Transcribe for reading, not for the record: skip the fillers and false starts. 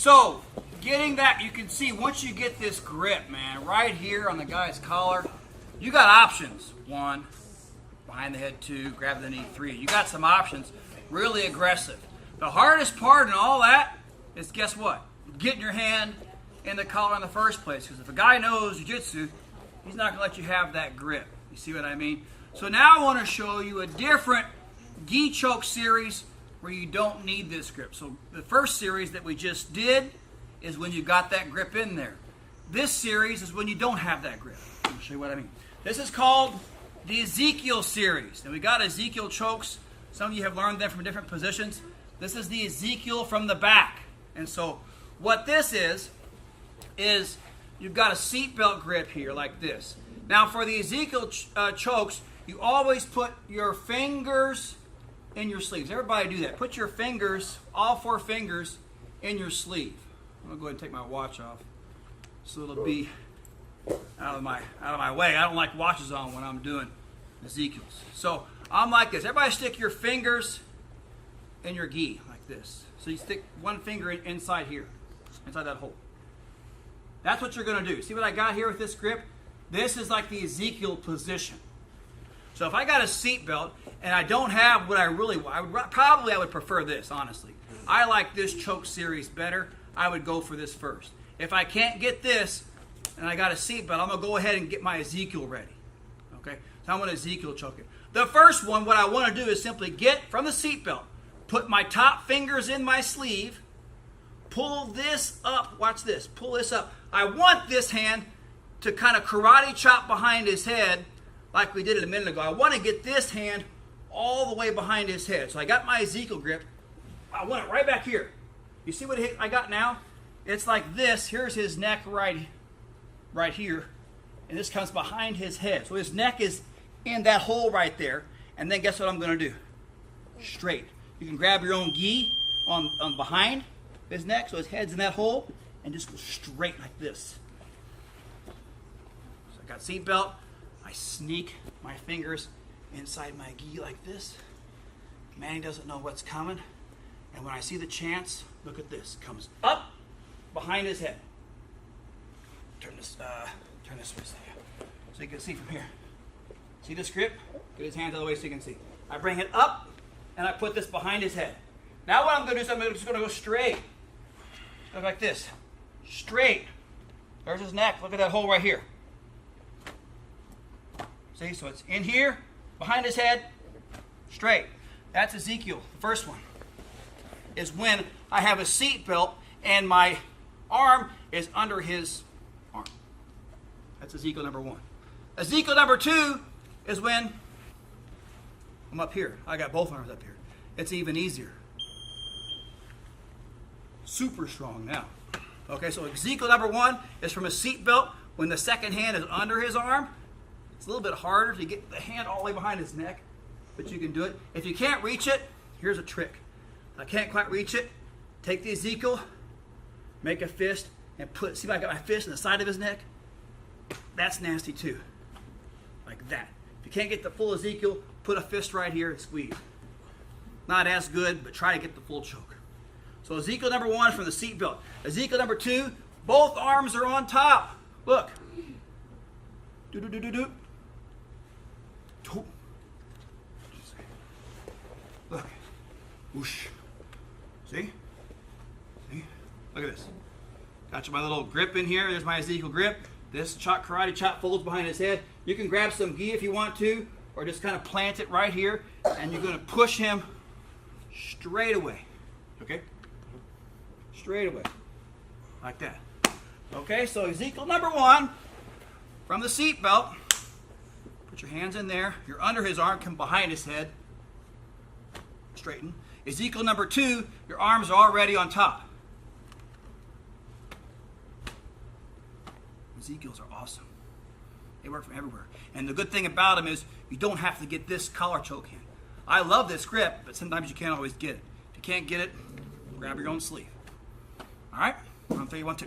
So, getting that, you can see once you get this grip, man, right here on the guy's collar, you got options. 1, behind the head, 2, grab the knee, 3. You got some options, really aggressive. The hardest part in all that is, guess what? Getting your hand in the collar in the first place. Because if a guy knows jiu-jitsu, he's not going to let you have that grip. You see what I mean? So now I want to show you a different gi choke series where you don't need this grip. So the first series that we just did is when you got that grip in there. This series is when you don't have that grip. Let me show you what I mean. This is called the Ezekiel series. And we got Ezekiel chokes. Some of you have learned them from different positions. This is the Ezekiel from the back. And so what this is you've got a seatbelt grip here like this. Now for the Ezekiel chokes, you always put your fingers in your sleeves. Everybody do that. Put your fingers, all 4 fingers, in your sleeve. I'm going to go ahead and take my watch off so it'll be out of my way. I don't like watches on when I'm doing Ezekiel's. So I'm like this. Everybody stick your fingers in your gi like this. So you stick one finger inside here, inside that hole. That's what you're going to do. See what I got here with this grip? This is like the Ezekiel position. So if I got a seat belt and I don't have what I really want, I would prefer this, honestly. I like this choke series better. I would go for this first. If I can't get this and I got a seat belt, I'm going to go ahead and get my Ezekiel ready. Okay? So I'm going to Ezekiel choke it. The first one, what I want to do is simply get from the seat belt, put my top fingers in my sleeve, pull this up. Watch this. Pull this up. I want this hand to kind of karate chop behind his head like we did it a minute ago. I want to get this hand all the way behind his head. So I got my Ezekiel grip. I want it right back here. You see what I got now? It's like this. Here's his neck right here. And this comes behind his head. So his neck is in that hole right there. And then guess what I'm going to do? Straight. You can grab your own gi on behind his neck so his head's in that hole and just go straight like this. So I got seatbelt. I sneak my fingers inside my gi like this. Manny doesn't know what's coming. And when I see the chance, look at this. Comes up behind his head. Turn this way so you can see from here. See this grip? Get his hands out of the way so you can see. I bring it up and I put this behind his head. Now what I'm going to do is I'm just going to go straight. Look like this. Straight. There's his neck. Look at that hole right here. See, so it's in here, behind his head, straight. That's Ezekiel, the first one. Is when I have a seat belt and my arm is under his arm. That's Ezekiel number 1. Ezekiel number 2 is when I'm up here. I got both arms up here. It's even easier. Super strong now. Okay, so Ezekiel number 1 is from a seat belt when the second hand is under his arm. It's a little bit harder to get the hand all the way behind his neck, but you can do it. If you can't reach it, here's a trick. If I can't quite reach it, take the Ezekiel, make a fist, and see if I got my fist in the side of his neck? That's nasty too. Like that. If you can't get the full Ezekiel, put a fist right here and squeeze. Not as good, but try to get the full choke. So Ezekiel number 1 from the seat belt. Ezekiel number 2, both arms are on top. Look. Do-do-do-do-do. Look. Whoosh. See? See? Look at this. Got my little grip in here. There's my Ezekiel grip. This karate chop folds behind his head. You can grab some gi if you want to, or just kind of plant it right here, and you're going to push him straight away. Okay? Straight away. Like that. Okay, so Ezekiel number 1 from the seat belt. Put your hands in there. You're under his arm. Come behind his head. Straighten. Ezekiel number 2, your arms are already on top. Ezekiels are awesome. They work from everywhere. And the good thing about them is you don't have to get this collar choke in. I love this grip, but sometimes you can't always get it. If you can't get it, grab your own sleeve. All right? On 3, 1, 2.